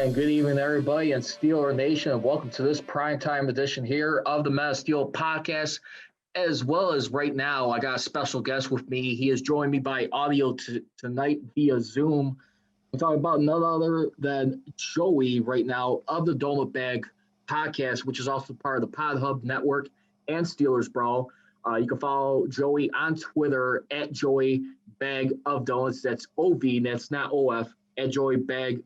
And good evening, everybody, and Steeler Nation, and welcome to this primetime edition here of the Mass Steel podcast. As well as right now, I got a special guest with me. He has joined me by audio tonight via Zoom. I'm talking about none other than Joey right now of the Donut Bag podcast, which is also part of the Pod Hub Network and Steelers Brawl. You can follow Joey on Twitter at Joey Bag of Donuts. That's OV, that's not OF, at Joey Bag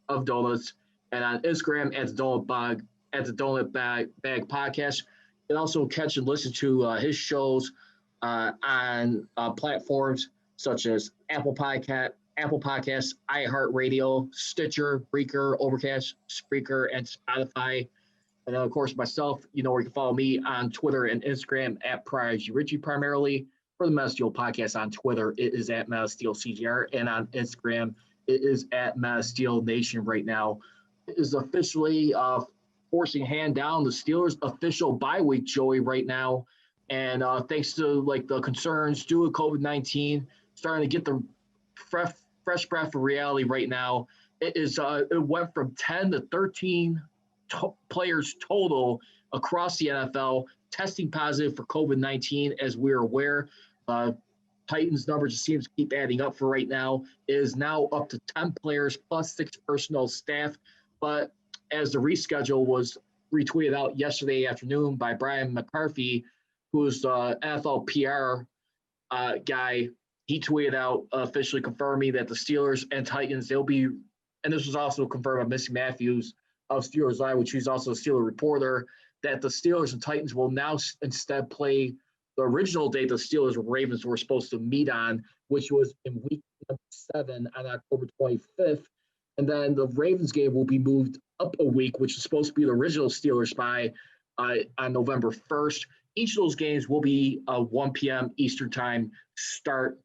of Donuts, and on Instagram at the Donut Bag Podcast. You can also catch and listen to his shows on platforms such as Apple Podcasts, iHeartRadio, Stitcher, Breaker, Overcast, Spreaker, and Spotify. And then, of course, myself, you know where you can follow me on Twitter and Instagram at Prodigy Richie primarily. For the Mass Steel Podcast on Twitter, it is at Mass Steel CGR, and on Instagram, it is at Mass Steel Nation right now. It is officially forcing hand down the Steelers' official bye week, Joey, right now. And thanks to the concerns due to COVID-19, starting to get the fresh breath of reality right now. It went from 10 to 13 players total across the NFL testing positive for COVID-19, as we're aware. Titans number just seems to keep adding up for right now. It is now up to 10 players plus 6 personnel staff. But as the reschedule was retweeted out yesterday afternoon by Brian McCarthy, who's the NFL PR guy, he tweeted out officially confirming that the Steelers and Titans, they'll be, and this was also confirmed by Missy Matthews of Steelers Live, which she's also a Steeler reporter, that the Steelers and Titans will now instead play the original date the Steelers and Ravens were supposed to meet on, which was in week number 7 on October 25th. And then the Ravens game will be moved up a week, which is supposed to be the original Steelers bye on November 1st. Each of those games will be a 1 p.m. Eastern time start.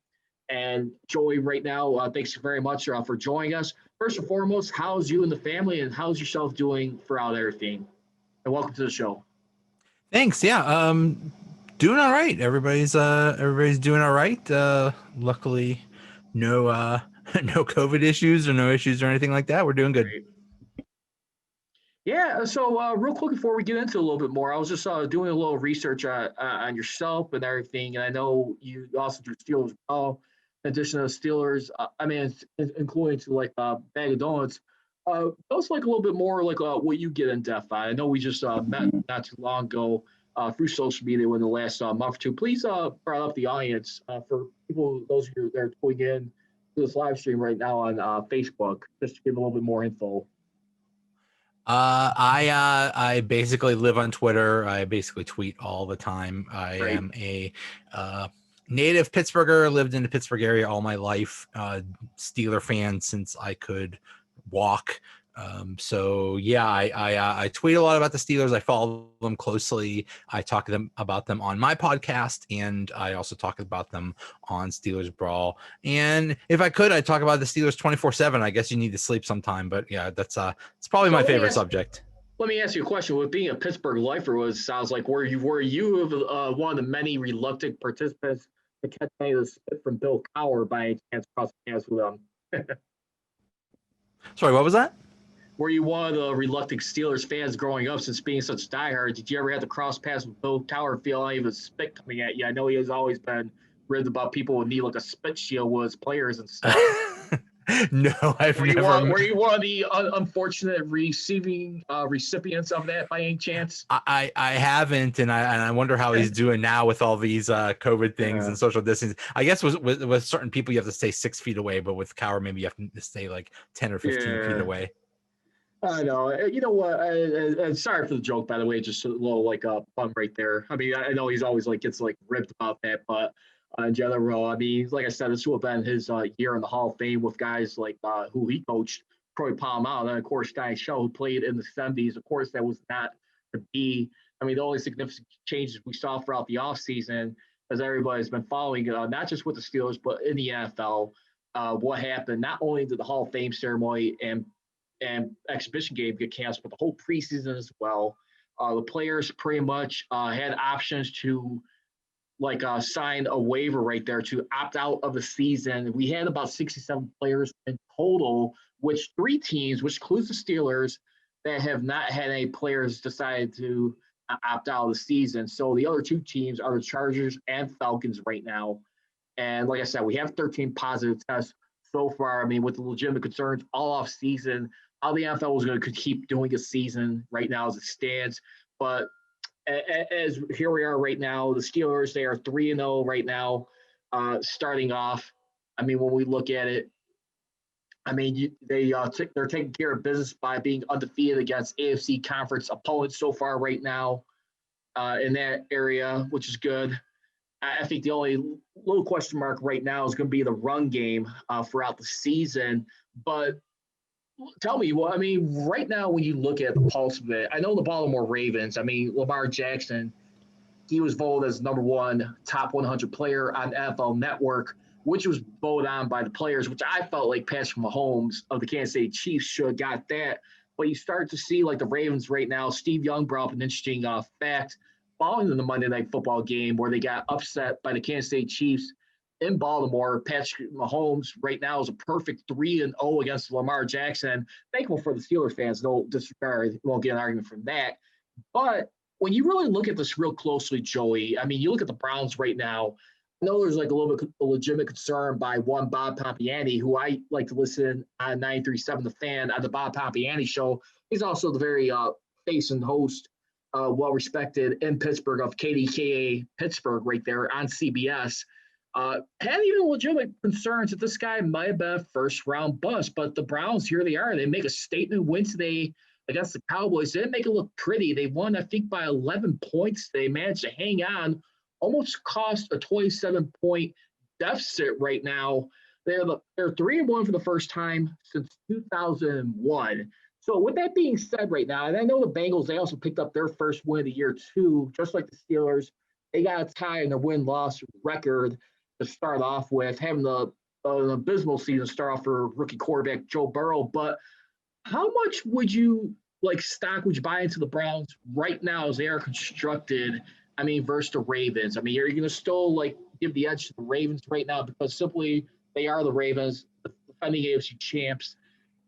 And Joey, right now, thanks very much for joining us. First and foremost, how's you and the family, and how's yourself doing throughout everything? And welcome to the show. Thanks. Yeah. Doing all right. Everybody's doing all right. Luckily, no no COVID issues or no issues or anything like that. We're doing good. Great. Yeah, so real quick before we get into a little bit more, I was just doing a little research on yourself and everything, and I know you also do Steelers in addition to Steelers. Including to Bag of Donuts. Tell us a little bit more what you get in depth on. I know we just met not too long ago through social media within the last month or two. Please bring up the audience for people, those of you that are tuning in to this live stream right now on Facebook, just to give a little bit more info. I basically live on Twitter. I basically tweet all the time. I Great. am a native Pittsburgher, lived in the Pittsburgh area all my life. Steeler fan since I could walk. So yeah, I tweet a lot about the Steelers. I follow them closely. I talk to them about them on my podcast, and I also talk about them on Steelers Brawl. And if I could, I'd talk about the Steelers 24/7. I guess you need to sleep sometime, but yeah, it's probably my favorite subject. Let me ask you a question. With being a Pittsburgh lifer, sounds like were you one of the many reluctant participants to catch any of the spit from Bill Cowher by any chance crossing paths with them? Sorry, what was that? Were you one of the reluctant Steelers fans growing up, since being such diehard? Did you ever have to cross paths with Bill Cowher, feel any of his spit coming at you? I know he has always been ribbed about people who need a spit shield with his players and stuff. No, I've never. Were you one of the unfortunate recipients of that by any chance? I haven't, and I wonder how he's doing now with all these COVID things and social distancing. I guess with certain people you have to stay 6 feet away, but with Cowher maybe you have to stay 10 or 15 feet away. I know. You know what? Sorry for the joke, by the way. Just a little fun right there. I mean, I know he's always gets ripped about that, but in general, I mean, like I said, this will have been his year in the Hall of Fame with guys who he coached, Troy Polamalu, and of course Diane Shaw, who played in the 70s. Of course, that was not to be. I mean, the only significant changes we saw throughout the offseason, as everybody's been following, not just with the Steelers, but in the NFL, what happened. Not only did the Hall of Fame ceremony and exhibition game get canceled, but the whole preseason as well. The players pretty much had options to sign a waiver right there to opt out of the season. We had about 67 players in total, which 3 teams, which includes the Steelers, that have not had any players decide to opt out of the season. So the other 2 teams are the Chargers and Falcons right now. And like I said, we have 13 positive tests so far. I mean, with the legitimate concerns all off season, how the NFL was going to keep doing a season right now as it stands. But as here we are right now, the Steelers, they are 3-0 right now, starting off. I mean, when we look at it, I mean, they're taking care of business by being undefeated against AFC conference opponents so far right now in that area, which is good. I think the only little question mark right now is going to be the run game throughout the season. But tell me, well, I mean, right now when you look at the pulse of it, I know the Baltimore Ravens. I mean, Lamar Jackson, he was voted as #1 top 100 player on NFL Network, which was voted on by the players, which I felt like Patrick Mahomes of the Kansas City Chiefs should have got that. But you start to see like the Ravens right now. Steve Young brought up an interesting fact following the Monday Night Football game where they got upset by the Kansas City Chiefs in Baltimore. Patrick Mahomes right now is a perfect 3-0 against Lamar Jackson. Thankful for the Steelers fans. No disregard, won't get an argument from that. But when you really look at this real closely, Joey, I mean, you look at the Browns right now. I know there's like a little bit of a legitimate concern by one Bob Pompiani, who I like to listen on 93.7 The Fan on the Bob Pompiani show. He's also the very face and host, well-respected in Pittsburgh of KDKA Pittsburgh right there on CBS. Had even legitimate concerns that this guy might have been a first-round bust, but the Browns, here they are. They make a statement win today against the Cowboys. They didn't make it look pretty. They won, I think, by 11 points. They managed to hang on, almost cost a 27-point deficit right now. They're 3-1 for the first time since 2001. So with that being said right now, and I know the Bengals, they also picked up their first win of the year too, just like the Steelers. They got a tie in their win-loss record to start off with, having an abysmal season start off for rookie quarterback Joe Burrow. But how much would you would you buy into the Browns right now as they are constructed? I mean, versus the Ravens. I mean, are you going to still give the edge to the Ravens right now because simply they are the Ravens, the defending AFC champs,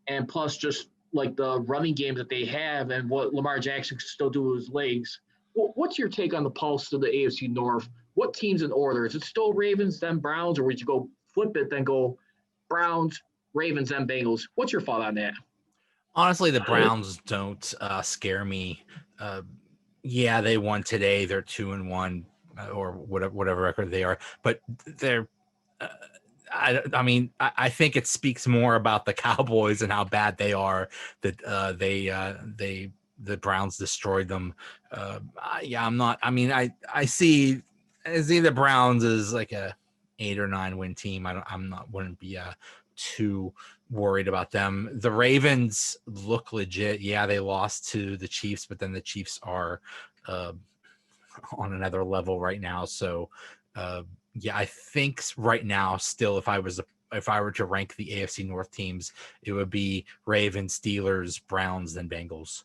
and plus just the running game that they have and what Lamar Jackson can still do with his legs? What's your take on the pulse of the AFC North? What teams in order? Is it still Ravens, then Browns, or would you go flip it, then go Browns, Ravens, then Bengals? What's your thought on that? Honestly, the Browns don't scare me. Yeah, they won today. They're 2-1 or whatever record they are, but they're. I mean, I think it speaks more about the Cowboys and how bad they are that the Browns destroyed them. I'm not. I mean, I see the Browns as like a 8 or 9 win team. Wouldn't be too worried about them. The Ravens look legit. Yeah, they lost to the Chiefs, but then the Chiefs are on another level right now. So yeah, I think right now still if I were to rank the AFC North teams, it would be Ravens, Steelers, Browns, then Bengals.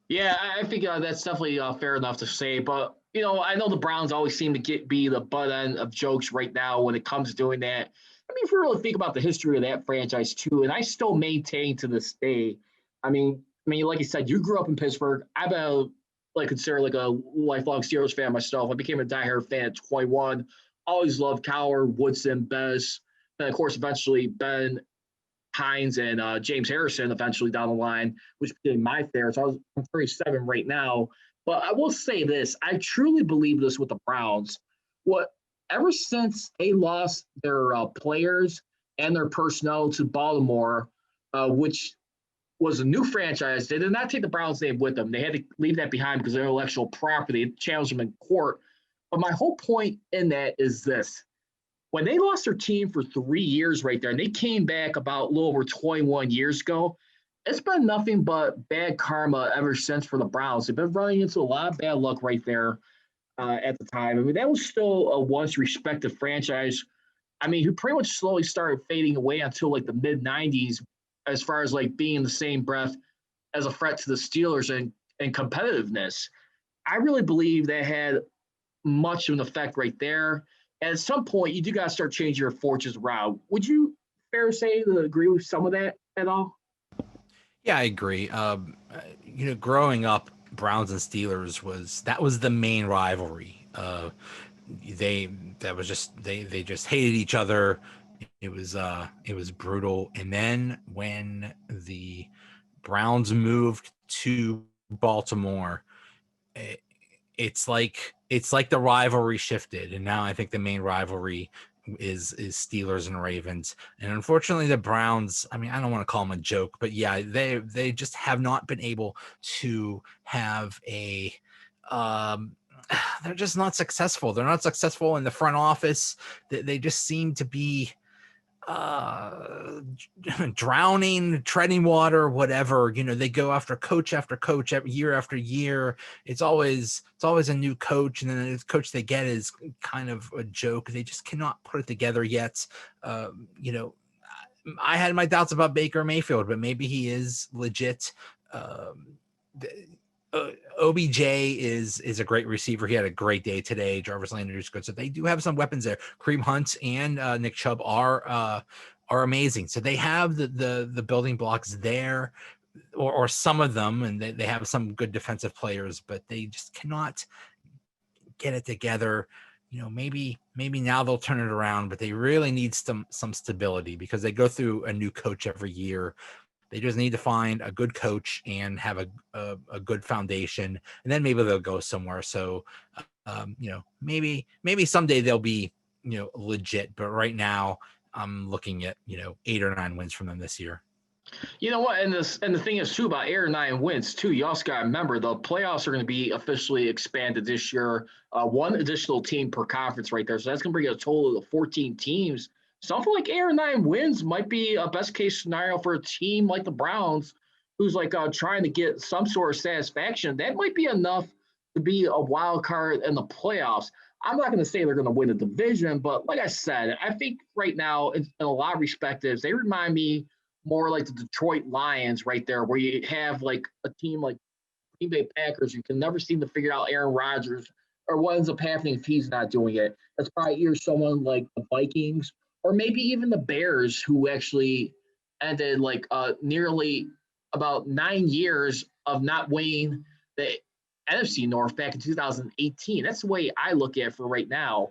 Yeah, I think that's definitely fair enough to say. But, I know the Browns always seem to be the butt end of jokes right now when it comes to doing that. I mean, if you really think about the history of that franchise too, and I still maintain to this day, I mean, like you said, you grew up in Pittsburgh. I've been considered a lifelong Steelers fan myself. I became a diehard fan at 21. Always loved Cowher, Woodson, Bez, and of course, eventually Ben Hines and James Harrison eventually down the line, which became my favorite. So I'm 37 right now. But I will say this, I truly believe this with the Browns. Ever since they lost their players and their personnel to Baltimore, which was a new franchise, they did not take the Browns name with them. They had to leave that behind because of their intellectual property, challenged them in court. But my whole point in that is this. When they lost their team for 3 years right there, and they came back about a little over 21 years ago, it's been nothing but bad karma ever since for the Browns. They've been running into a lot of bad luck right there at the time. I mean, that was still a once respected franchise. I mean, who pretty much slowly started fading away until the mid-90s as far as being in the same breath as a threat to the Steelers and competitiveness. I really believe they had much of an effect right there. And at some point, you do got to start changing your fortunes around. Would you fair to say to agree with some of that at all? Yeah, I agree. Growing up, Browns and Steelers was the main rivalry. They that was just they just hated each other. It was brutal. And then when the Browns moved to Baltimore, it, it's like the rivalry shifted, and now I think the main rivalry is Steelers and Ravens. And unfortunately, the Browns, I mean, I don't want to call them a joke, but yeah, they just have not been able to have a they're just not successful. They're not successful in the front office. They just seem to be drowning, treading water, whatever. They go after coach year after year. It's always a new coach, and then the coach they get is kind of a joke. They just cannot put it together yet. I had my doubts about Baker Mayfield, but maybe he is legit. OBJ is a great receiver. He had a great day today. Jarvis Landry's good, so they do have some weapons there. Kareem Hunt and Nick Chubb are amazing. So they have the building blocks there, or some of them, and they have some good defensive players, but they just cannot get it together. Maybe now they'll turn it around, but they really need some stability because they go through a new coach every year. They just need to find a good coach and have a good foundation, and then maybe they'll go somewhere. So, maybe someday they'll be, legit. But right now, I'm looking at 8 or 9 wins from them this year. You know what? And the thing is too about 8 or 9 wins too. You also got to remember the playoffs are going to be officially expanded this year. One additional team per conference right there, so that's going to bring a total of 14 teams. Something like 8 or 9 wins might be a best case scenario for a team like the Browns, who's like trying to get some sort of satisfaction. That might be enough to be a wild card in the playoffs. I'm not going to say they're going to win the division, but like I said, I think right now, in a lot of respectives, they remind me more like the Detroit Lions right there, where you have like a team like Green Bay Packers. You can never seem to figure out Aaron Rodgers or what ends up happening if he's not doing it. That's probably either someone like the Vikings or maybe even the Bears, who actually ended like nearly about 9 years of not winning the NFC North back in 2018. That's the way I look at it for right now.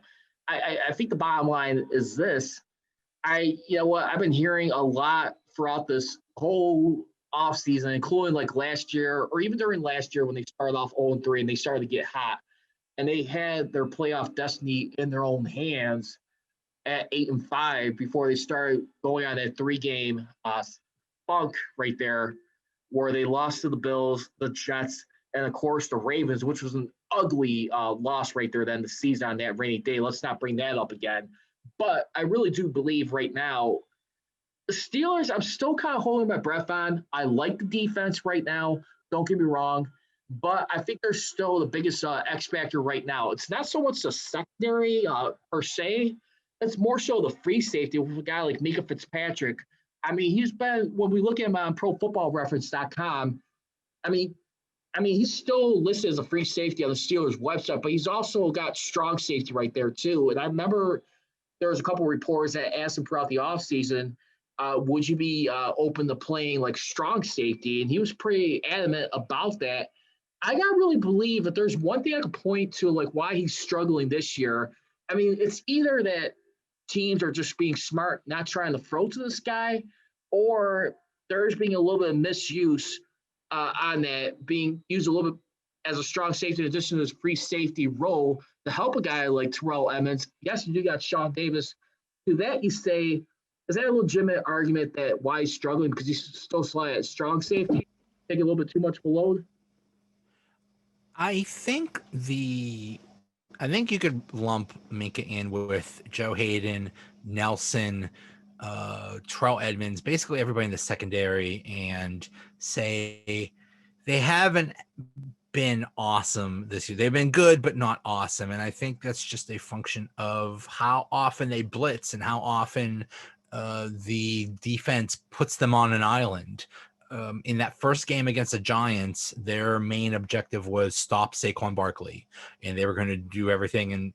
I think the bottom line is this. You know what, I've been hearing a lot throughout this whole offseason, including like last year or even during last year when they started off 0-3 and they started to get hot and they had their playoff destiny in their own hands at 8-5 before they started going on that 3-game funk right there, where they lost to the Bills, the Jets, and of course the Ravens, which was an ugly loss right there then the season on that rainy day. Let's not bring that up again. But I really do believe right now, the Steelers, I'm still kind of holding my breath on. I like the defense right now. Don't get me wrong. But I think they're still the biggest X factor right now. It's not so much the secondary per se. It's more so the free safety with a guy like Mika Fitzpatrick. I mean, he's been, when we look at him on ProFootballReference.com, I mean, he's still listed as a free safety on the Steelers website, but he's also got strong safety right there too. And I remember there was a couple of reporters that asked him throughout the offseason, would you be open to playing like strong safety? And he was pretty adamant about that. I got to really believe that there's one thing I could point to, like why he's struggling this year. I mean, it's either that teams are just being smart, not trying to throw to this guy, or there's being a little bit of misuse on that, being used a little bit as a strong safety in addition to his free safety role to help a guy like Terrell Edmunds. Yes, you do got Sean Davis. To that, you say, is that a legitimate argument that why he's struggling because he's still sliding at strong safety, taking a little bit too much of a load? I think you could lump Minka in with Joe Hayden, Nelson, Terrell Edmunds, basically everybody in the secondary, and say they haven't been awesome this year. They've been good, but not awesome. And I think that's just a function of how often they blitz and how often the defense puts them on an island. in that first game against the Giants, their main objective was stop Saquon Barkley, and they were going to do everything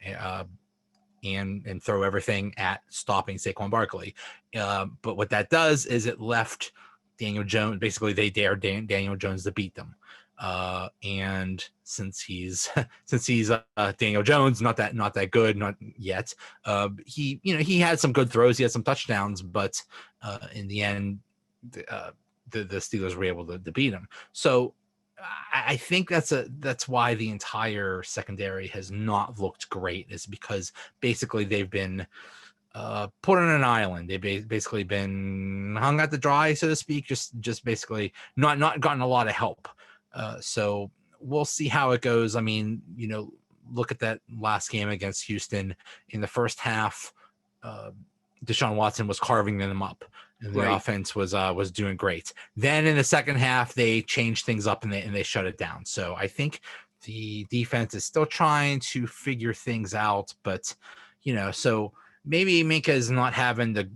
and throw everything at stopping Saquon Barkley. But what that does is it left Daniel Jones. Basically, they dared Daniel Jones to beat them. And since he's Daniel Jones, not that good, not yet. He had some good throws, he had some touchdowns, but in the end, the Steelers were able to beat him. So I think that's why the entire secondary has not looked great, is because basically they've been put on an island. They've basically been hung out to dry, so to speak, just basically not gotten a lot of help. So we'll see how it goes. I mean, look at that last game against Houston. In the first half, Deshaun Watson was carving them up, and the offense was doing great. Then in the second half, they changed things up and they shut it down. So I think the defense is still trying to figure things out, but so maybe Minkah is not having the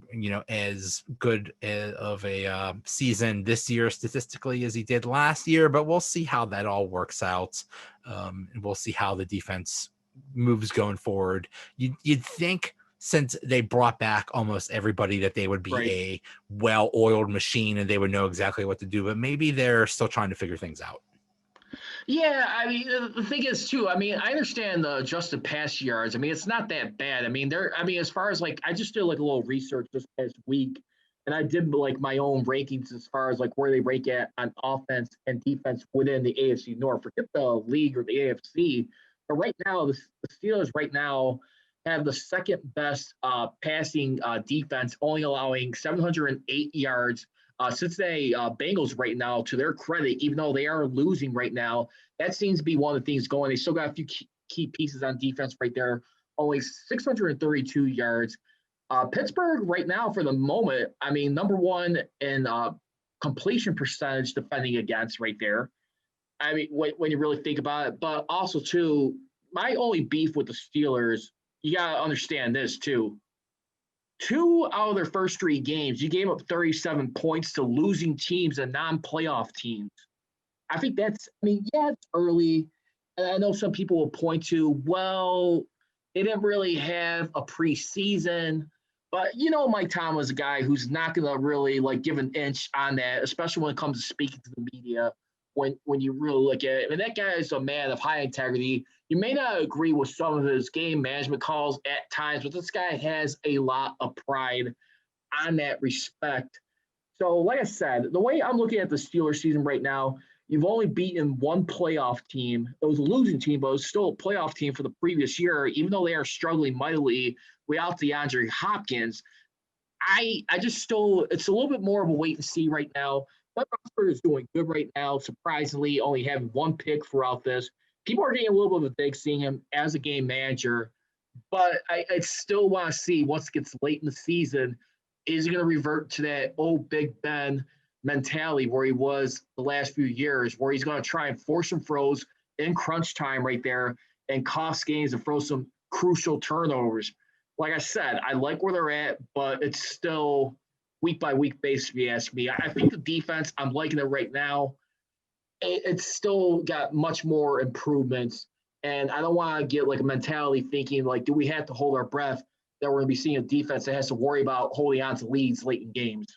as good of a season this year statistically as he did last year, but we'll see how that all works out. And we'll see how the defense moves going forward. You'd think, since they brought back almost everybody, that they would be a well-oiled machine and they would know exactly what to do, but maybe they're still trying to figure things out. Yeah, I mean, the thing is too, I mean, I understand the adjusted pass yards. I mean, it's not that bad. I mean, as far as I just did a little research this past week, and I did my own rankings as far as where they rank at on offense and defense within the AFC North. Forget the league or the AFC, but right now the Steelers right now have the second best passing defense, only allowing 708 yards. Cincinnati Bengals right now, to their credit, even though they are losing right now, that seems to be one of the things going. They still got a few key pieces on defense right there, only 632 yards. Pittsburgh right now, for the moment, I mean, number one in completion percentage defending against right there. I mean, when you really think about it, but also too, my only beef with the Steelers, you got to understand this too. 2 out of their first 3 games, you gave up 37 points to losing teams and non-playoff teams. I think it's early. And I know some people will point to, well, they didn't really have a preseason. But, Mike Tomlin is a guy who's not going to really, give an inch on that, especially when it comes to speaking to the media. When you really look at it, and that guy is a man of high integrity. You may not agree with some of his game management calls at times, but this guy has a lot of pride on that respect. So, like I said, the way I'm looking at the Steelers season right now, you've only beaten one playoff team. It was a losing team, but it was still a playoff team for the previous year, even though they are struggling mightily without DeAndre Hopkins. I just still, it's a little bit more of a wait and see right now. But Roethlisberger is doing good right now, surprisingly, only having 1 pick throughout this. People are getting a little bit of a dig seeing him as a game manager, but I still want to see once it gets late in the season, is he going to revert to that old Big Ben mentality where he was the last few years, where he's going to try and force some throws in crunch time right there and cost games and throw some crucial turnovers. Like I said, I like where they're at, but it's still week by week basis, if you ask me. I think the defense, I'm liking it right now. It's still got much more improvements, and I don't want to get a mentality thinking do we have to hold our breath that we're going to be seeing a defense that has to worry about holding on to leads late in games.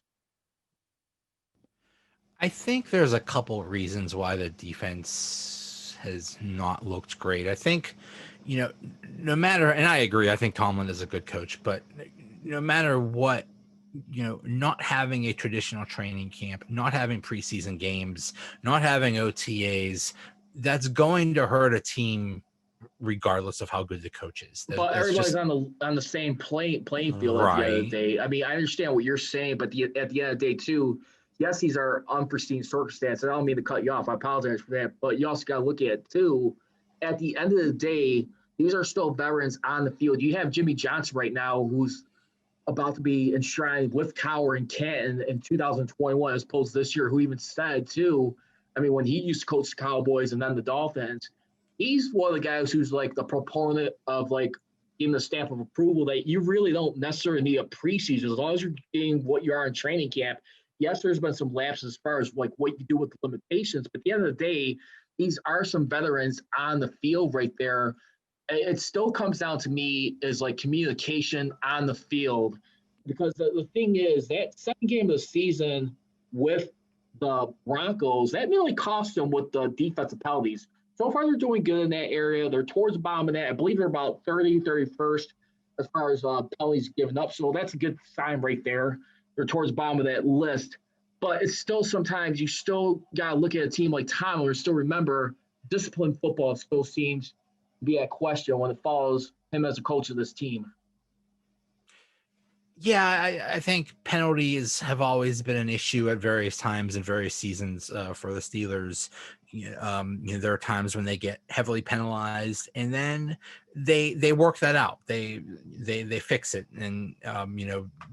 I think there's a couple reasons why the defense has not looked great. I think, no matter, and I agree, I think Tomlin is a good coach, but no matter what, not having a traditional training camp, not having preseason games, not having OTAs, that's going to hurt a team regardless of how good the coach is. But everybody's on the same playing field at the end of the day. I mean, I understand what you're saying, but at the end of the day, too, yes, these are unforeseen circumstances. I don't mean to cut you off. I apologize for that. But you also got to look at it, too. At the end of the day, these are still veterans on the field. You have Jimmy Johnson right now, who's about to be enshrined with Cowher and Canton in 2021, as opposed to this year, who even said, too, I mean, when he used to coach the Cowboys and then the Dolphins, he's one of the guys who's the proponent of giving the stamp of approval that you really don't necessarily need a preseason. As long as you're getting what you are in training camp, yes, there's been some lapses as far as like what you do with the limitations, but at the end of the day, these are some veterans on the field right there. It still comes down to me is like communication on the field, because the thing is that second game of the season with the Broncos, that nearly cost them with the defensive penalties. So far, they're doing good in that area. They're towards the bottom of that. I believe they're about 30, 31st as far as penalties given up. So that's a good sign right there. They're towards the bottom of that list. But it's still sometimes you still got to look at a team like Tomlin and still remember disciplined football still seems to be at question when it follows him as a coach of this team. Yeah, I think penalties have always been an issue at various times in various seasons for the Steelers. There are times when they get heavily penalized, and then they work that out. They fix it, and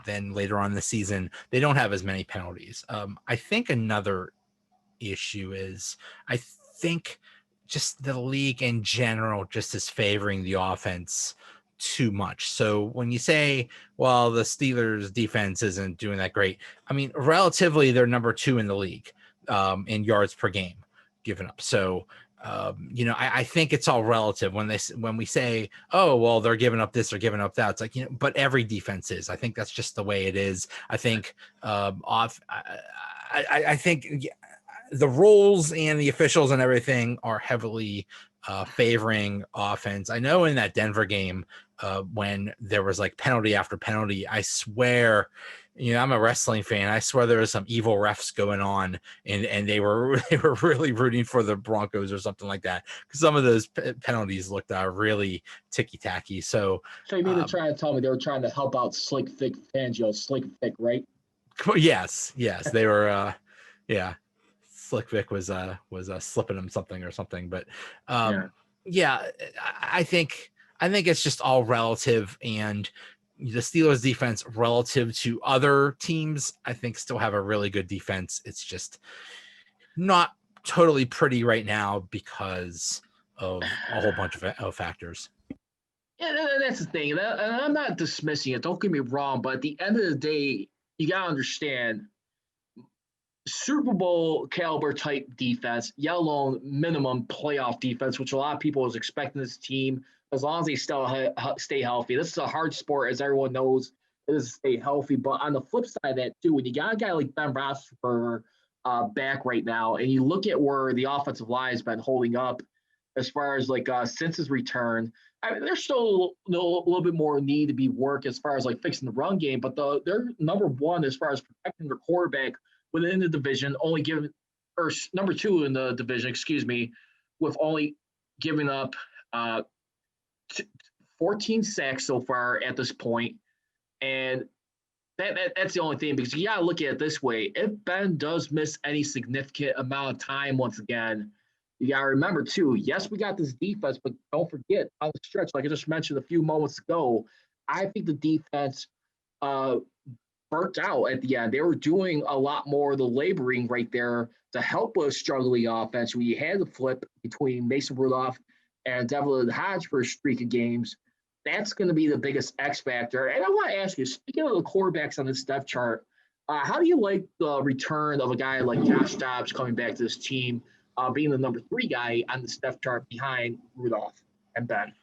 then later on in the season they don't have as many penalties. I think another issue is I think just the league in general just is favoring the offense too much. So when you say, well, the Steelers defense isn't doing that great, I mean, relatively they're number 2 in the league in yards per game given up. So I think it's all relative when we say, oh, well, they're giving up this or giving up that. It's like, but every defense is. I think that's just the way it is. I think I think the rules and the officials and everything are heavily favoring offense. I know in that Denver game when there was like penalty after penalty, I swear, I'm a wrestling fan. I swear there was some evil refs going on, and they were really rooting for the Broncos or something like that, because some of those penalties looked really ticky tacky. So you mean to try to tell me they were trying to help out Slick Vic Fangio, Slick Vic, right? Yes, they were. Yeah. Slick Vic was slipping him something or something, but yeah, I think it's just all relative, and the Steelers defense relative to other teams, I think still have a really good defense. It's just not totally pretty right now because of a whole bunch of factors. Yeah, that's the thing. And I'm not dismissing it. Don't get me wrong, but at the end of the day, you got to understand Super Bowl caliber type defense, yet alone minimum playoff defense, which a lot of people was expecting this team as long as they still stay healthy. This is a hard sport, as everyone knows. It is to stay healthy. But on the flip side of that, too, when you got a guy like Ben Roethlisberger back right now, and you look at where the offensive line has been holding up as far as like since his return, I mean, there's still a little bit more need to be work as far as like fixing the run game, but they're number 1 as far as protecting their quarterback within the division, only giving, or number 2 in the division, excuse me, with only giving up 14 sacks so far at this point. And that's the only thing, because you got to look at it this way. If Ben does miss any significant amount of time once again, you got to remember, too, yes, we got this defense, but don't forget, on the stretch, like I just mentioned a few moments ago, I think the defense burnt out at the end. They were doing a lot more of the laboring right there to help a struggling offense. We had the flip between Mason Rudolph and Devlin Hodge for a streak of games. That's going to be the biggest X factor. And I want to ask you, speaking of the quarterbacks on this depth chart, how do you like the return of a guy like Josh Dobbs coming back to this team, being the number 3 guy on the depth chart behind Rudolph and Ben?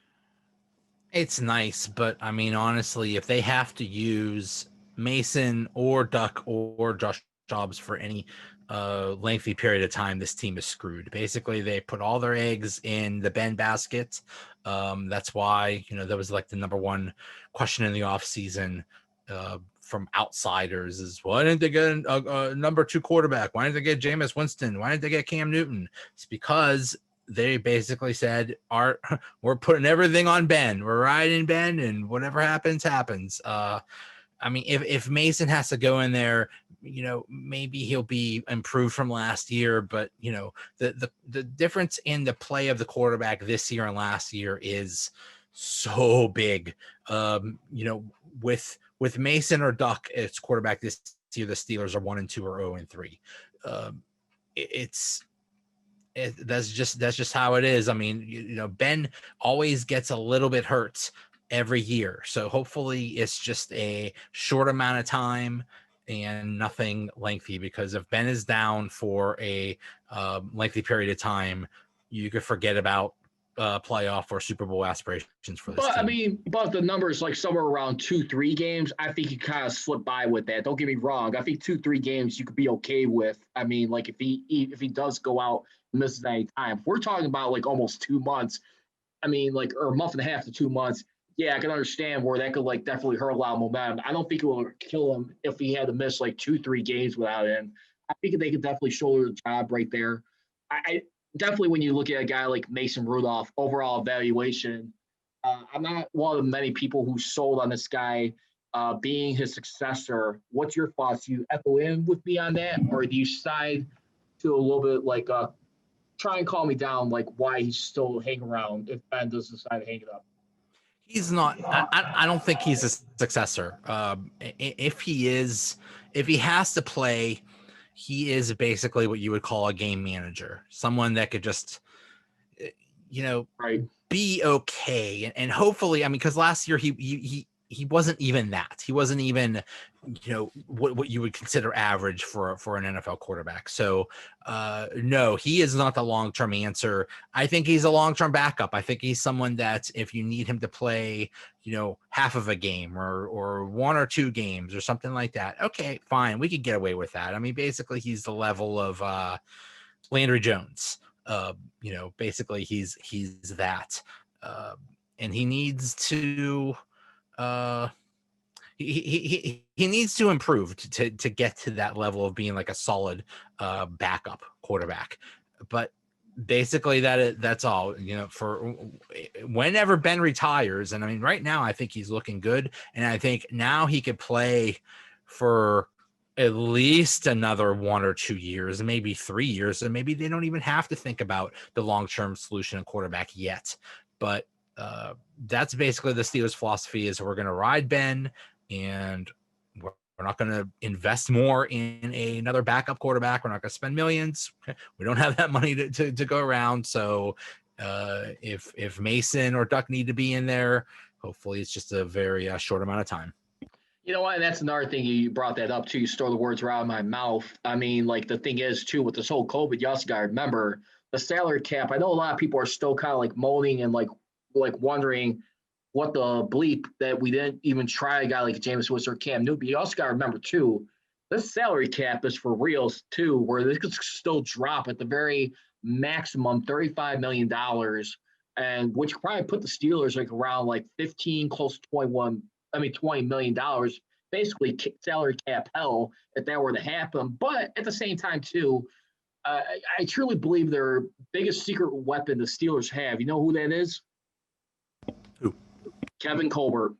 It's nice, but I mean, honestly, if they have to use Mason or Duck or Josh Dobbs for any lengthy period of time, this team is screwed. Basically, they put all their eggs in the Ben basket. That's why, that was like the number 1 question in the offseason from outsiders is, why didn't they get a number 2 quarterback? Why didn't they get Jameis Winston? Why didn't they get Cam Newton? It's because they basically said, we're putting everything on Ben. We're riding Ben, and whatever happens. I mean, if Mason has to go in there, maybe he'll be improved from last year, but the difference in the play of the quarterback this year and last year is so big. With Mason or Duck as quarterback this year, the Steelers are 1-2 or 0-3. That's just how it is. I mean, Ben always gets a little bit hurt every year, so hopefully it's just a short amount of time, and nothing lengthy, because if Ben is down for a lengthy period of time, you could forget about playoff or Super Bowl aspirations for this But I team. mean, but the numbers like somewhere around 2, 3 games, I think you kind of slip by with that. Don't get me wrong. I think 2, 3 games you could be okay with. I mean, like if he does go out and misses any time, if we're talking about like almost 2 months. I mean, like or a month and a half to 2 months. Yeah, I can understand where that could like definitely hurt a lot of momentum. I don't think it will kill him if he had to miss like 2, 3 games without him. I think they could definitely shoulder the job right there. I definitely when you look at a guy like Mason Rudolph, overall evaluation, I'm not one of the many people who sold on this guy being his successor. What's your thoughts? Do you echo in with me on that, or do you side to a little bit like try and calm me down, like why he's still hanging around if Ben does decide to hang it up? He's not. I don't think he's a successor. If he is, if he has to play, he is basically what you would call a game manager, someone that could just, Right. be okay, and hopefully, I mean, because last year he wasn't even that. He wasn't even, what you would consider average for an NFL quarterback. So no, he is not the long-term answer. I think he's a long-term backup. I think he's someone that if you need him to play, half of a game or 1 or 2 games or something like that, okay, fine, we could get away with that. I mean, basically he's the level of Landry Jones. Basically he's that. And he needs to he needs to improve to get to that level of being like a solid backup quarterback. But basically that's all, for whenever Ben retires. And I mean, right now I think he's looking good, and I think now he could play for at least another 1 or 2 years, maybe 3 years, and maybe they don't even have to think about the long-term solution in quarterback yet. But that's basically the Steelers' philosophy: is we're going to ride Ben, and we're not going to invest more in another backup quarterback. We're not going to spend millions. We don't have that money to go around. So if Mason or Duck need to be in there, hopefully it's just a very short amount of time. You know what? And that's another thing you brought that up too. You stole the words right out of my mouth. I mean, like the thing is too with this whole COVID, you also got to remember the salary cap. I know a lot of people are still kind of like moaning and like wondering what the bleep that we didn't even try a guy like Jameis Winston or Cam Newton. But you also got to remember too, this salary cap is for reals too, where this could still drop at the very maximum $35 million, and which probably put the Steelers like around like 15, close to 20 million dollars, basically salary cap hell if that were to happen. But at the same time, too, I truly believe their biggest secret weapon the Steelers have. You know who that is? Who? Kevin Colbert.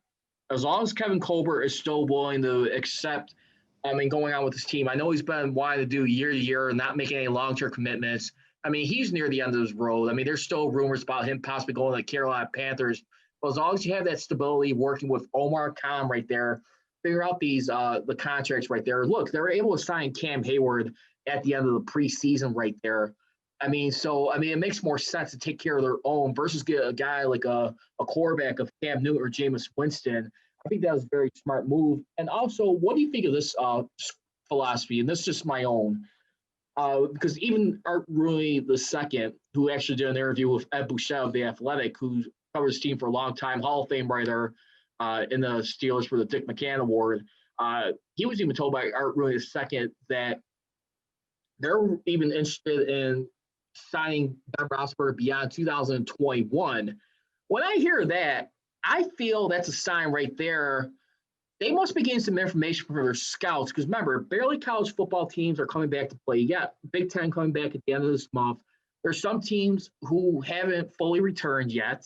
As long as Kevin Colbert is still willing to accept, going on with his team, I know he's been wanting to do year to year and not making any long-term commitments. I mean, he's near the end of his road. I mean, there's still rumors about him possibly going to the Carolina Panthers. But as long as you have that stability working with Omar Khan right there, figure out these the contracts right there. Look, they were able to sign Cam Hayward at the end of the preseason right there. I mean, it makes more sense to take care of their own versus get a guy like a quarterback of Cam Newton or Jameis Winston. I think that was a very smart move. And also, what do you think of this philosophy? And this is just my own. Because even Art Rooney II, who actually did an interview with Ed Bouchette of The Athletic, who covered his team for a long time, Hall of Fame writer in the Steelers for the Dick McCann Award. He was even told by Art Rooney II that they're even interested in signing Ben Roethlisberger beyond 2021. When I hear that, I feel that's a sign right there. They must be getting some information from their scouts because remember, barely college football teams are coming back to play. You got Big Ten coming back at the end of this month. There's some teams who haven't fully returned yet.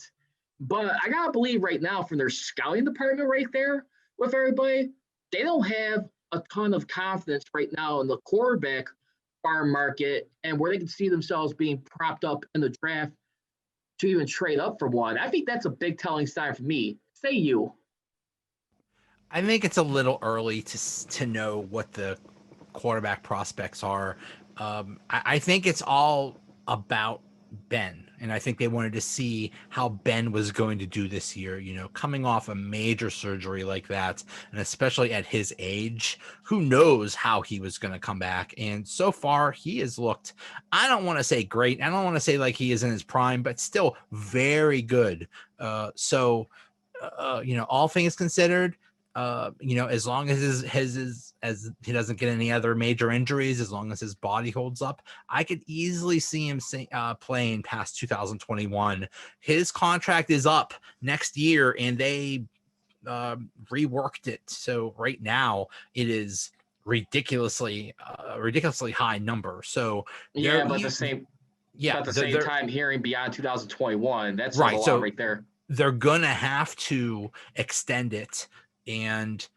But I got to believe right now from their scouting department right there with everybody, they don't have a ton of confidence right now in the quarterback farm market and where they can see themselves being propped up in the draft to even trade up for one. I think that's a big telling sign for me. Say you. I think it's a little early to know what the quarterback prospects are. I think it's all about Ben. And I think they wanted to see how Ben was going to do this year, coming off a major surgery like that, and especially at his age, who knows how he was going to come back. And so far, he has looked, I don't want to say great. I don't want to say like he is in his prime, but still very good. All things considered, as long as as he doesn't get any other major injuries, as long as his body holds up, I could easily see him playing past 2021. His contract is up next year, and they reworked it. So right now it is ridiculously high number. So yeah, but the same time hearing beyond 2021, that's right. A lot right there. They're gonna have to extend it, and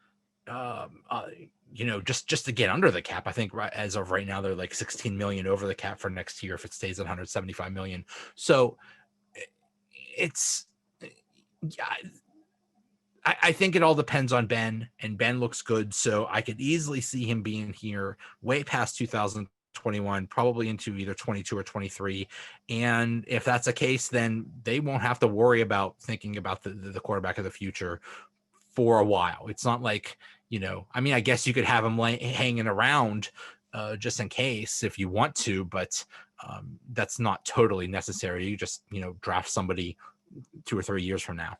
just to get under the cap. I think right as of right now they're like 16 million over the cap for next year if it stays at 175 million. So it's I think it all depends on Ben, and Ben looks good, so I could easily see him being here way past 2021, probably into either 22 or 23. And if that's the case, then they won't have to worry about thinking about the quarterback of the future for a while. It's not like, I guess you could have him hanging around just in case if you want to, but that's not totally necessary. You just, draft somebody 2 or 3 years from now.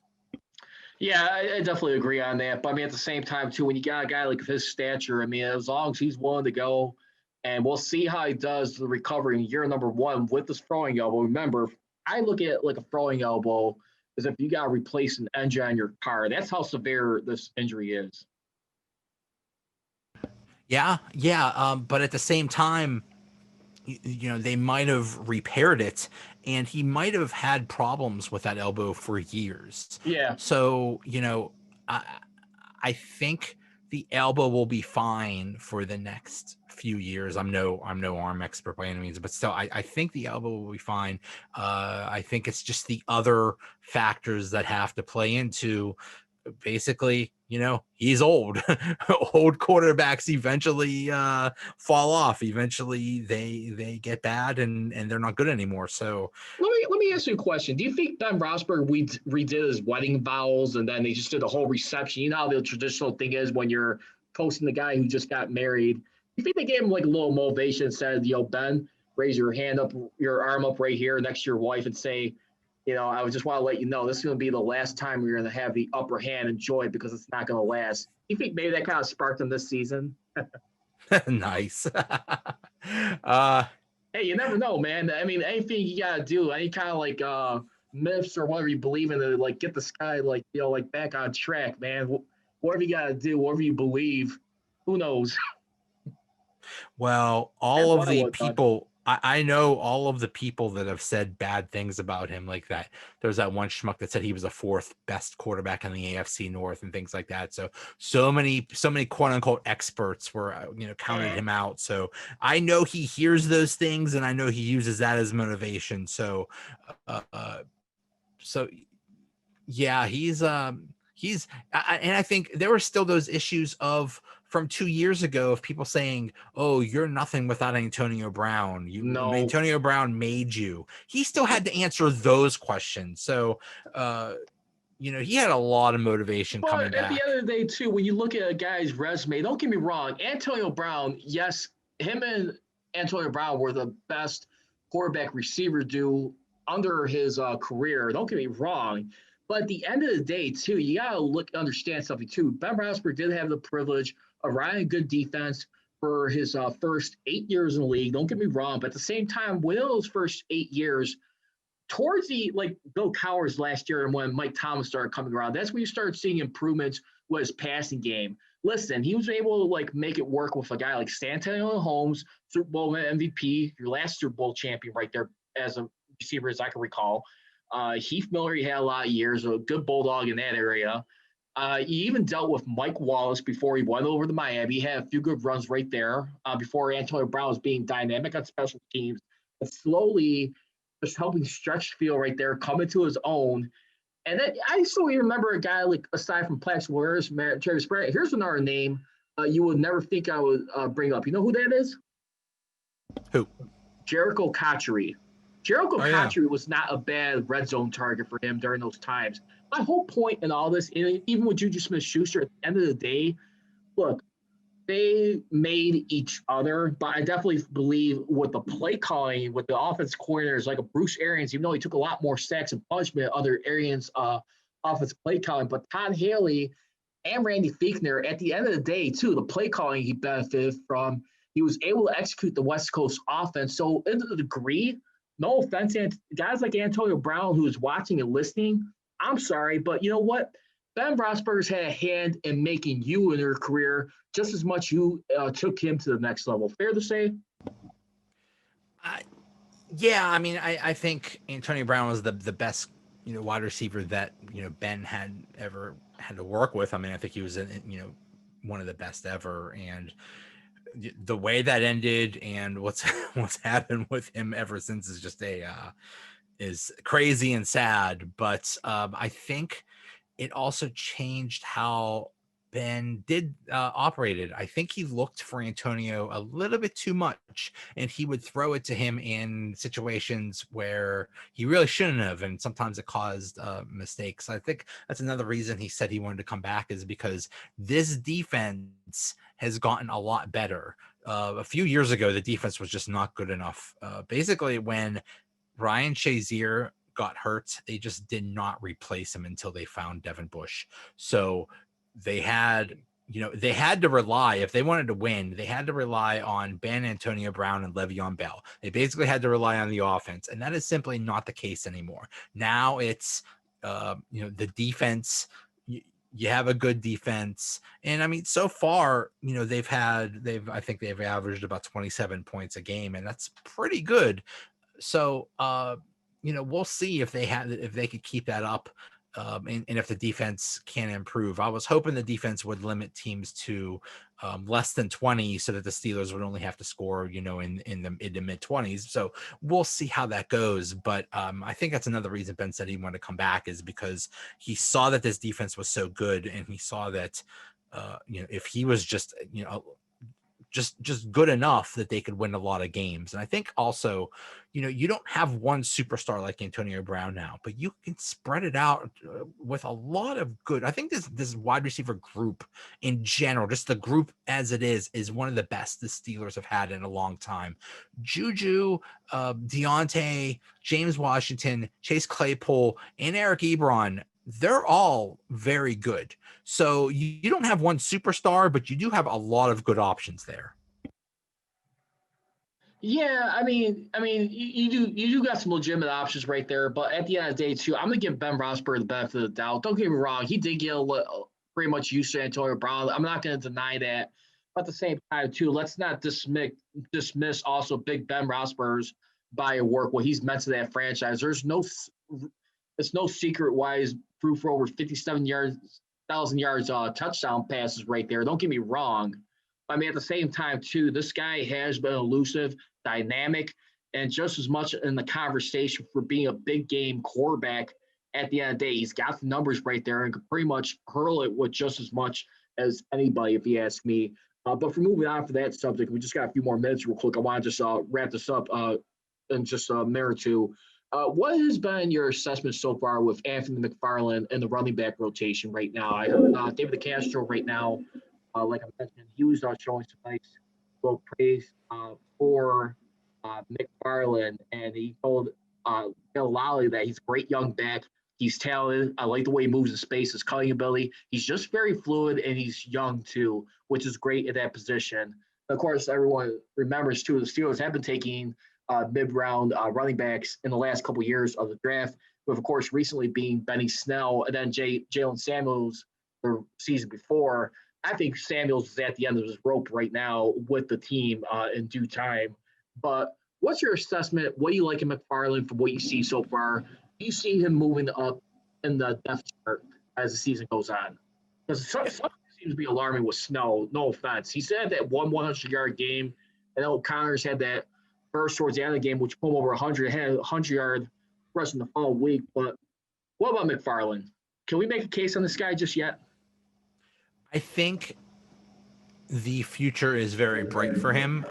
Yeah, I definitely agree on that. But at the same time, too, when you got a guy like his stature, as long as he's willing to go, and we'll see how he does the recovery in year number 1 with this throwing elbow. Remember, I look at like a throwing elbow as if you got to replace an engine on your car. That's how severe this injury is. Yeah. But at the same time, they might have repaired it, and he might have had problems with that elbow for years. Yeah. So, I think the elbow will be fine for the next few years. I'm no arm expert by any means, but still, I think the elbow will be fine. I think it's just the other factors that have to play into. Basically, he's old. Old quarterbacks eventually fall off. Eventually, they get bad and they're not good anymore. So let me ask you a question. Do you think Ben Roethlisberger redid his wedding vows and then they just did the whole reception? You know how the traditional thing is when you're posting the guy who just got married. Do you think they gave him like a little motivation and said, Ben, raise your hand up, your arm up right here next to your wife and say, I just want to let you know this is going to be the last time you're going to have the upper hand. Enjoy it because it's not going to last. You think maybe that kind of sparked him this season? Nice. Hey, you never know, man. Anything you got to do, any kind of like myths or whatever you believe in to like get this guy like back on track, man. Whatever you got to do, whatever you believe, who knows? Well, all of the people. I know all of the people that have said bad things about him like that. There's that one schmuck that said he was the 4th best quarterback in the AFC North and things like that. So many quote unquote experts were, counted him out. So I know he hears those things and I know he uses that as motivation. So yeah, he's and I think there were still those issues from 2 years ago of people saying, "Oh, you're nothing without Antonio Brown. Antonio Brown made you." He still had to answer those questions. So, he had a lot of motivation coming back. At the end of the day, too, when you look at a guy's resume, don't get me wrong, Antonio Brown, yes, him and Antonio Brown were the best quarterback receiver duo under his career. Don't get me wrong. But at the end of the day, too, you got to understand something, too. Ben Roethlisberger did have the privilege of running a good defense for his first 8 years in the league. Don't get me wrong. But at the same time, within those first 8 years, towards Bill Cowher's last year and when Mike Thomas started coming around, that's when you started seeing improvements with his passing game. Listen, he was able to make it work with a guy like Santonio Holmes, Super Bowl MVP, your last Super Bowl champion right there as a receiver, as I can recall. Heath Miller, he had a lot of years, a good bulldog in that area. He even dealt with Mike Wallace before he went over to Miami. He had a few good runs right there before Antonio Brown was being dynamic on special teams. But slowly, just helping stretch field right there, come into his own. And then I still remember a guy aside from Plaxico Burress, Travis Brett. Here's another name you would never think I would bring up. You know who that is? Who? Jericho Cotchery. Jericho Oh yeah. Cotchery was not a bad red zone target for him during those times. My whole point in all this, even with Juju Smith-Schuster, at the end of the day, look, they made each other, but I definitely believe with the play calling, with the offense coordinators like a Bruce Arians, even though he took a lot more sacks and punishment, other Arians' offense play calling, but Todd Haley and Randy Fichtner, at the end of the day, too, the play calling he benefited from, he was able to execute the West Coast offense. So, in the degree, no offense, and guys like Antonio Brown, who is watching and listening, I'm sorry, but you know what? Ben Roethlisberger's had a hand in making you in your career just as much you took him to the next level. Fair to say? Yeah, I mean, I think Antonio Brown was the best, wide receiver that, Ben had ever had to work with. I mean, I think he was, one of the best ever. And the way that ended and what's happened with him ever since is just is crazy and sad. But I think it also changed how Ben did operated. I think he looked for Antonio a little bit too much, and he would throw it to him in situations where he really shouldn't have, and sometimes it caused mistakes. I think that's another reason he said he wanted to come back, is because this defense has gotten a lot better. A few years ago, the defense was just not good enough. Basically, when Ryan Shazier got hurt, they just did not replace him until they found Devin Bush. So they had, they had to rely, if they wanted to win, they had to rely on Ben, Antonio Brown, and Le'Veon Bell. They basically had to rely on the offense, and that is simply not the case anymore. Now it's, the defense. You have a good defense, and I mean, so far, I think they've averaged about 27 points a game, and that's pretty good. So, we'll see if they could keep that up, and if the defense can improve. I was hoping the defense would limit teams to less than 20, so that the Steelers would only have to score, in the mid 20s. So we'll see how that goes. But I think that's another reason Ben said he wanted to come back, is because he saw that this defense was so good, and he saw that, if he was just, just good enough, that they could win a lot of games. And I think also, you don't have one superstar like Antonio Brown now, but you can spread it out with a lot of good. I think this wide receiver group in general, just the group as it is one of the best the Steelers have had in a long time. Juju, Deontay, James Washington, Chase Claypool, and Eric Ebron, they're all very good. So you don't have one superstar, but you do have a lot of good options there. Yeah, you do got some legitimate options right there, but at the end of the day, too, I'm gonna give Ben Roethlisberger the benefit of the doubt. Don't get me wrong, he did get pretty much used to Antonio Brown. I'm not gonna deny that, but at the same time, too, let's not dismiss also Big Ben Roethlisberger's body of work, what he's meant to that franchise. It's no secret why he's threw for over 57 thousand yards touchdown passes right there. Don't get me wrong. I mean, at the same time, too, this guy has been elusive, dynamic, and just as much in the conversation for being a big game quarterback. At the end of the day, he's got the numbers right there and could pretty much hurl it with just as much as anybody, if you ask me. But for moving on for that subject, we just got a few more minutes real quick. I want to just wrap this up in just a minute or two. What has been your assessment so far with Anthony McFarland and the running back rotation right now? I heard David DeCastro right now, like I mentioned, he was showing some nice little praise for McFarland, and he told Bill Lally that he's a great young back. He's talented. I like the way he moves in space, his cutting ability. He's just very fluid, and he's young too, which is great at that position. Of course, everyone remembers too the Steelers have been taking mid-round running backs in the last couple years of the draft, with of course recently being Benny Snell and then Jalen Samuels the season before. I think Samuels is at the end of his rope right now with the team in due time. But what's your assessment? What do you like in McFarland from what you see so far? Do you see him moving up in the depth chart as the season goes on? Because some seems to be alarming with Snell. No offense. He said that 100-yard game, and O'Connor's had that burst towards the end of the game, which pulled over 100, had a 100-yard rush in the following week. But what about McFarland? Can we make a case on this guy just yet? I think the future is very bright for him.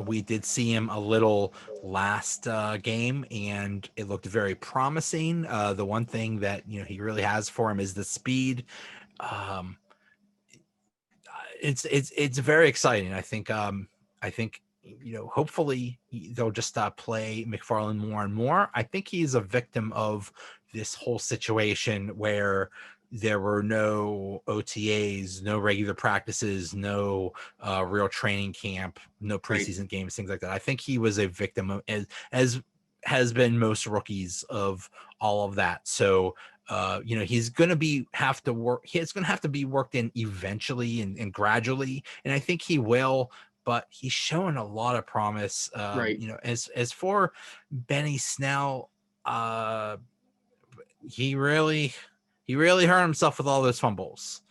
We did see him a little last game, and it looked very promising. The one thing that he really has for him is the speed. Um, it's very exciting. I think hopefully they'll just play McFarland more and more. I think he's a victim of this whole situation where there were no OTAs, no regular practices, no real training camp, no preseason games, things like that. I think he was a victim of, as has been most rookies, of all of that. So he's going to have to work. He's going to have to be worked in eventually and gradually. And I think he will, but he's showing a lot of promise. Right. As for Benny Snell, he really hurt himself with all those fumbles.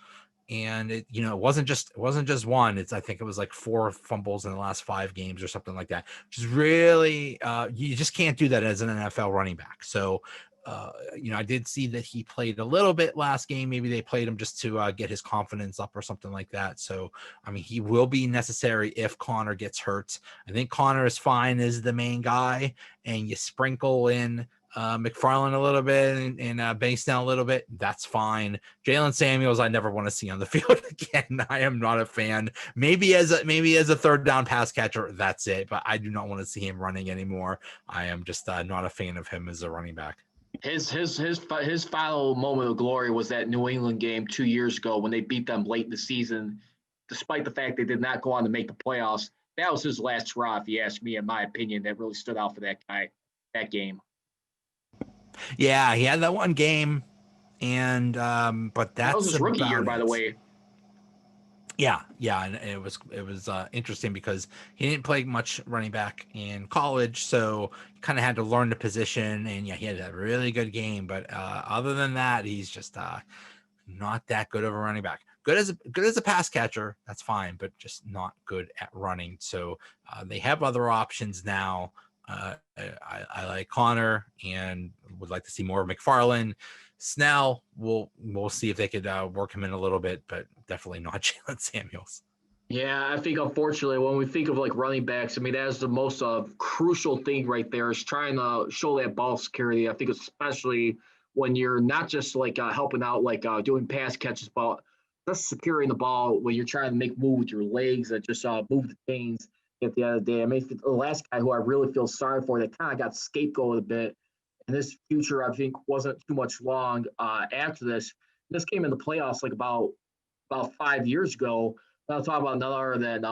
And it wasn't just one. I think it was like 4 fumbles in the last 5 games or something like that. Which is really you just can't do that as an NFL running back. So I did see that he played a little bit last game. Maybe they played him just to get his confidence up or something like that. So, I mean, he will be necessary if Connor gets hurt. I think Connor is fine as the main guy, and you sprinkle in McFarland a little bit and Benny Snell a little bit. That's fine. Jalen Samuels, I never want to see on the field again. I am not a fan. Maybe as a third down pass catcher, that's it. But I do not want to see him running anymore. I am just not a fan of him as a running back. His final moment of glory was that New England game 2 years ago when they beat them late in the season, despite the fact they did not go on to make the playoffs. That was his last hurrah, if you ask me, in my opinion. That really stood out for that guy, that game. Yeah, he had that one game, and but that was his rookie year, by the way. Yeah, and it was interesting because he didn't play much running back in college, so he kind of had to learn the position. And yeah, he had a really good game, but other than that, he's just not that good of a running back. Good as a pass catcher, that's fine, but just not good at running. So they have other options now. I like Connor and would like to see more of McFarland. Snell, we'll see if they could work him in a little bit, but definitely not Jalen Samuels. Yeah, I think unfortunately when we think of like running backs, I mean that's the most crucial thing right there is trying to show that ball security. I think especially when you're not just like helping out, like doing pass catches, but just securing the ball when you're trying to make move with your legs and just move the chains at the end of the day. I mean, the last guy who I really feel sorry for that kind of got scapegoated a bit, and this future I think wasn't too much long after this. This came in the playoffs like about 5 years ago. I'll talk about none other than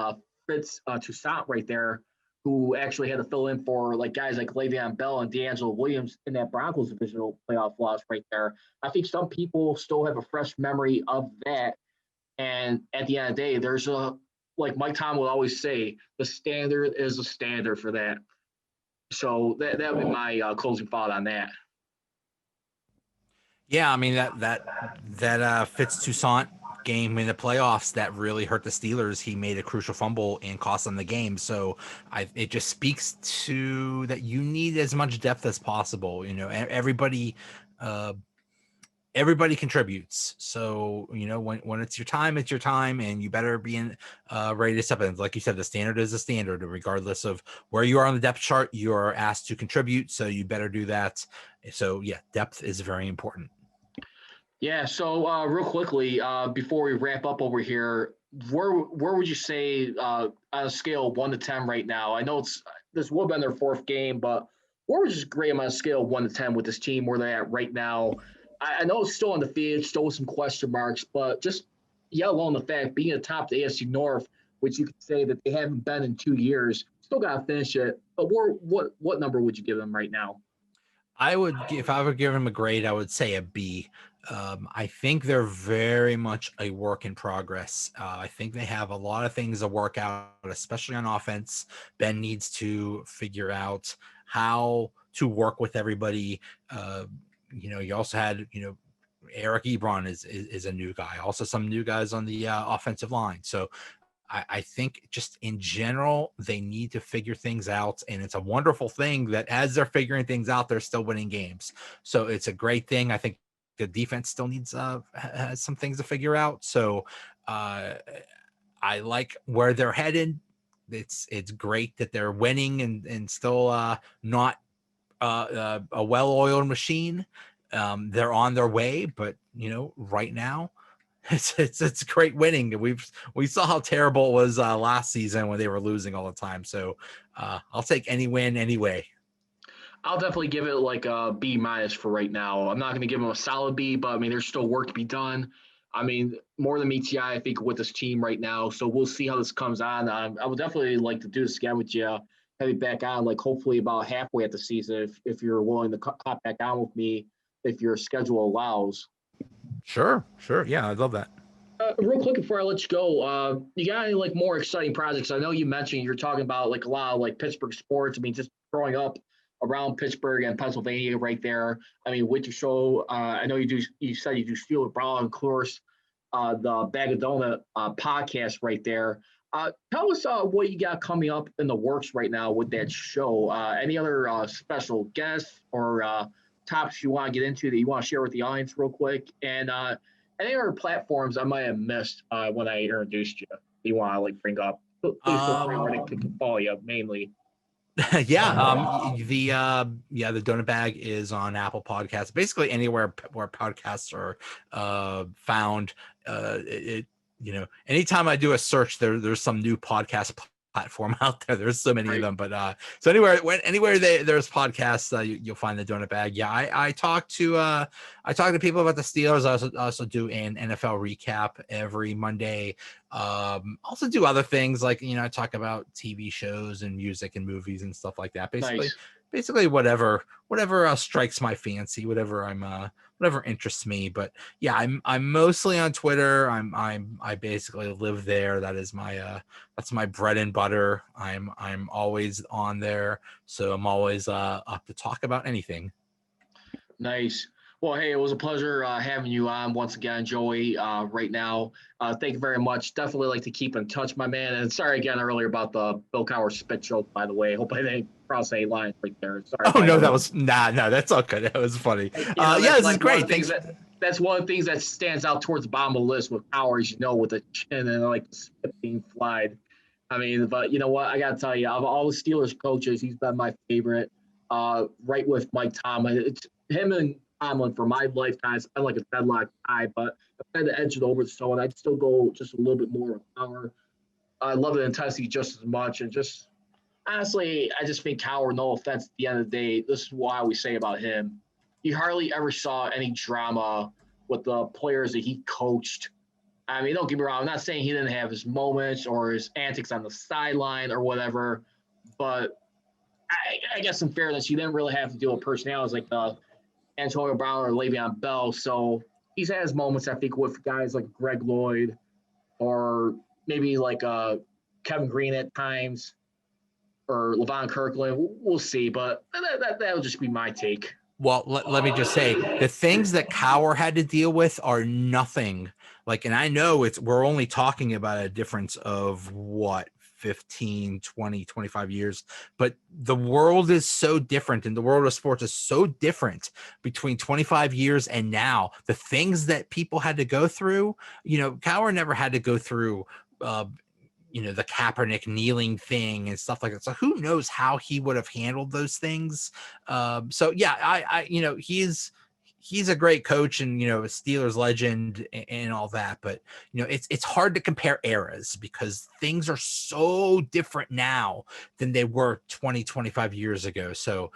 Fitz Toussaint right there, who actually had to fill in for like guys like Le'Veon Bell and D'Angelo Williams in that Broncos divisional playoff loss right there. I think some people still have a fresh memory of that. And at the end of the day, there's like Mike Tom would always say, the standard is a standard for that. So that would be my closing thought on that. Yeah, I mean that Fitz Toussaint game in the playoffs that really hurt the Steelers. He made a crucial fumble and cost them the game. So it just speaks to that you need as much depth as possible. Everybody contributes. So when it's your time, it's your time, and you better be ready to step in. Like you said, the standard is a standard, regardless of where you are on the depth chart. You are asked to contribute, so you better do that. So yeah, depth is very important. Yeah. So real quickly, before we wrap up over here, where would you say on a scale of 1 to 10 right now? I know this would have been their 4th game, but where would you grade them on a scale of 1 to 10 with this team where they're at right now? I know it's still on the field, still with some question marks, but just alone the fact being atop the AFC North, which you could say that they haven't been in 2 years, still got to finish it. But what number would you give them right now? If I would give them a grade, I would say a B. I think they're very much a work in progress. I think they have a lot of things to work out, especially on offense. Ben needs to figure out how to work with everybody. You also had, Eric Ebron is a new guy. Also some new guys on the offensive line. So I think just in general, they need to figure things out. And it's a wonderful thing that as they're figuring things out, they're still winning games. So it's a great thing. I think the defense still needs has some things to figure out. So I like where they're headed. It's great that they're winning and still not a well-oiled machine. They're on their way, but right now it's great winning. We saw how terrible it was last season when they were losing all the time. So I'll take any win anyway. I'll definitely give it like a B minus for right now. I'm not going to give them a solid B, but I mean, there's still work to be done. I mean, more than meets the eye, I think, with this team right now. So we'll see how this comes on. I would definitely like to do this again with you, have you back on, like hopefully about halfway at the season, if you're willing to hop back on with me, if your schedule allows. Sure. Yeah, I'd love that. Real quick before I let you go, you got any like more exciting projects? I know you mentioned you're talking about like a lot of like Pittsburgh sports. I mean, just growing up around Pittsburgh and Pennsylvania, right there. I mean, with your show, I know you do. You said you do Steeler Brawl, of course, the Bag of Donut podcast right there. Tell us what you got coming up in the works right now with that show. Any other special guests or topics you want to get into that you want to share with the audience, real quick, and any other platforms I might have missed when I introduced you you want to like bring up? Please feel free where they can follow you mainly. The Donut Bag is on Apple Podcasts, basically anywhere where podcasts are found. Anytime I do a search, there's some new podcast platform out there. There's so many of them, but so anywhere there's podcasts, you'll find the Donut Bag. Yeah, I talk to people about the Steelers. I also do an NFL recap every Monday. Also do other things like I talk about TV shows and music and movies and stuff like that. Basically whatever strikes my fancy, whatever interests me. But yeah, I'm mostly on Twitter. I basically live there. That is that's my bread and butter. I'm always on there, so I'm always up to talk about anything. Nice. Well, hey, it was a pleasure having you on once again, Joey. Right now, thank you very much. Definitely like to keep in touch, my man. And sorry again earlier about the Bill Cowher spit joke. By the way, hope I didn't cross any lines right there. Sorry. Oh no, that was no, that's all good. That was funny. This is great. Thanks. That's one of the things that stands out towards the bottom of the list with Cowher, with the chin and like the spit being flied. I mean, but you know what? I got to tell you, of all the Steelers coaches, he's been my favorite. Right with Mike Tomlin, it's him and Tomlin for my lifetime. It's been like a deadlock tie, but I had to edge it over to someone. I'd still go just a little bit more with Cowher. I love the intensity just as much, and just honestly, I just think Cowher, no offense, at the end of the day, this is why we say about him. You hardly ever saw any drama with the players that he coached. I mean, don't get me wrong. I'm not saying he didn't have his moments or his antics on the sideline or whatever, but I guess in fairness, he didn't really have to deal with personalities like Antonio Brown or Le'Veon Bell. So he's had his moments, I think, with guys like Greg Lloyd or maybe like Kevin Green at times or Levon Kirkland. We'll see, but that'll just be my take. Well, let me just say, the things that Cowher had to deal with are nothing. Like, and I know we're only talking about a difference of 15, 20, 25 years, but the world is so different and the world of sports is so different between 25 years and now. The things that people had to go through, Cowher never had to go through the Kaepernick kneeling thing and stuff like that. So who knows how he would have handled those things. So yeah, he's a great coach and, a Steelers legend and all that, but it's hard to compare eras because things are so different now than they were 20, 25 years ago. So,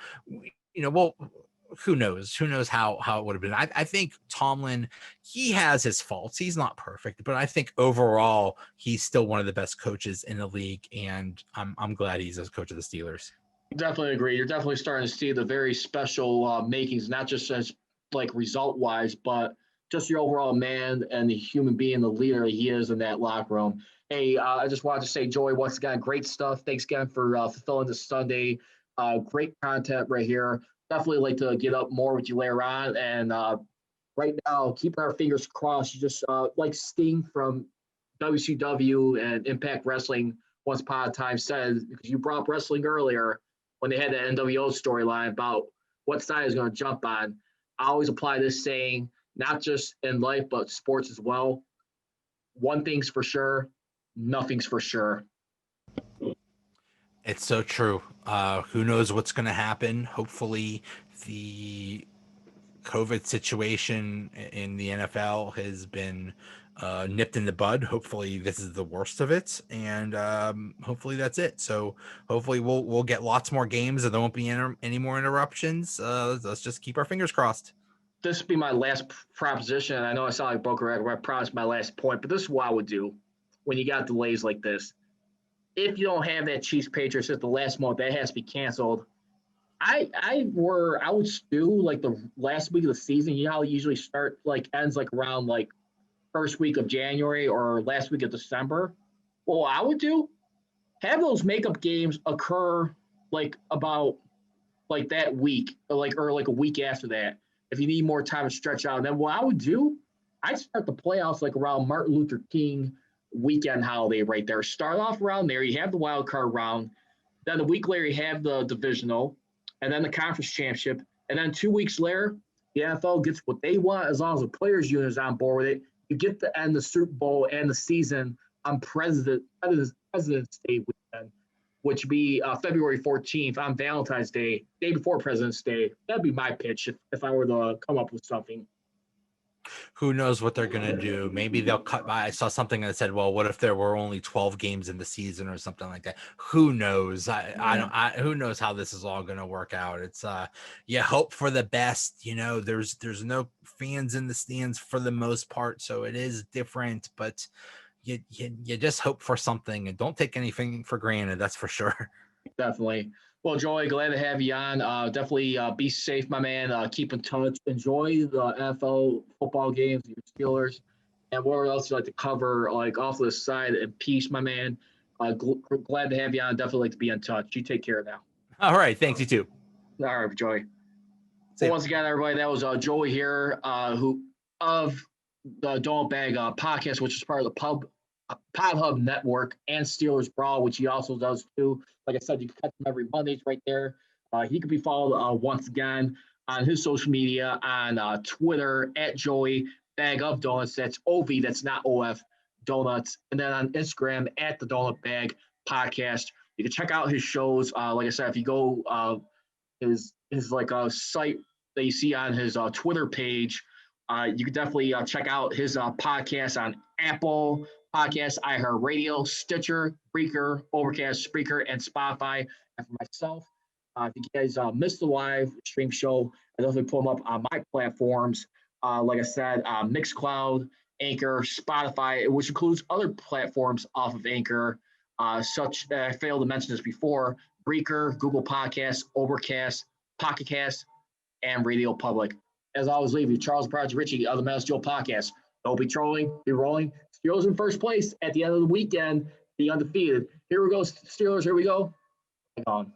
who knows how it would have been. I think Tomlin, he has his faults. He's not perfect, but I think overall he's still one of the best coaches in the league. And I'm glad he's a coach of the Steelers. Definitely agree. You're definitely starting to see the very special makings, not just as like result wise, but just your overall man and the human being, the leader he is in that locker room. Hey, I just wanted to say, Joey, once again, great stuff. Thanks again for fulfilling this Sunday. Great content right here. Definitely like to get up more with you later on. And right now, keep our fingers crossed. You just like Sting from WCW and Impact Wrestling once upon a time said, because you brought up wrestling earlier when they had the NWO storyline about what side is going to jump on. I always apply this saying, not just in life, but sports as well. One thing's for sure, nothing's for sure. It's so true. Who knows what's going to happen? Hopefully, the COVID situation in the NFL has been nipped in the bud. Hopefully, this is the worst of it, and hopefully that's it. So hopefully we'll get lots more games, and there won't be any more interruptions. Let's just keep our fingers crossed. This would be my last proposition. I know I sound like broken record. I promised my last point, but this is what I would do when you got delays like this. If you don't have that Chiefs Patriots at the last moment, that has to be canceled. I would do like the last week of the season. You know how it usually ends around first week of January or last week of December. Well, what I would do, have those makeup games occur about that week, or a week after that. If you need more time to stretch out, and then what I would do, I'd start the playoffs around Martin Luther King weekend holiday right there. Start off around there. You have the wild card round. Then a week later, you have the divisional, and then the conference championship. And then 2 weeks later, the NFL gets what they want as long as the players' union is on board with it. You get to end the Super Bowl and the season on President's Day weekend, which would be February 14th on Valentine's Day, day before President's Day. That'd be my pitch if I were to come up with something. Who knows what they're going to do? Maybe they'll cut by. I saw something that said, well, what if there were only 12 games in the season or something like that? Who knows? Who knows how this is all going to work out? It's hope for the best. There's no fans in the stands for the most part, so it is different, but you just hope for something and don't take anything for granted. That's for sure. Definitely. Well, Joey, glad to have you on. Definitely be safe, my man. Keep in touch. Enjoy the NFL football games, your Steelers, and what else you like to cover, off the side. And peace, my man. Glad to have you on. Definitely like to be in touch. You take care now. All right. Thanks, you too. All right, Joey. Well, once again, everybody, that was Joey here, who of the Donut Bag podcast, which is part of the Pod Hub Network, and Steelers Brawl, which he also does too. Like I said, you can catch him every Monday right there. He can be followed once again on his social media on Twitter at Joey Bag of Donuts. That's OV, that's not OF Donuts. And then on Instagram at the Donut Bag Podcast. You can check out his shows. Like I said, if you go his site that you see on his Twitter page, you can definitely check out his podcast on Apple Podcasts, iHeartRadio, Stitcher, Breaker, Overcast, Spreaker, and Spotify. And for myself, if you guys missed the live stream show, I definitely pull them up on my platforms. Like I said, Mixcloud, Anchor, Spotify, which includes other platforms off of Anchor, such that I failed to mention this before: Breaker, Google Podcasts, Overcast, Pocket Cast, and Radio Public. As I always leave you, Charles Project Richie of the Mass Joe Podcast. Don't be trolling, be rolling. Steelers in first place at the end of the weekend, be undefeated. Here we go, Steelers. Here we go. Hang on.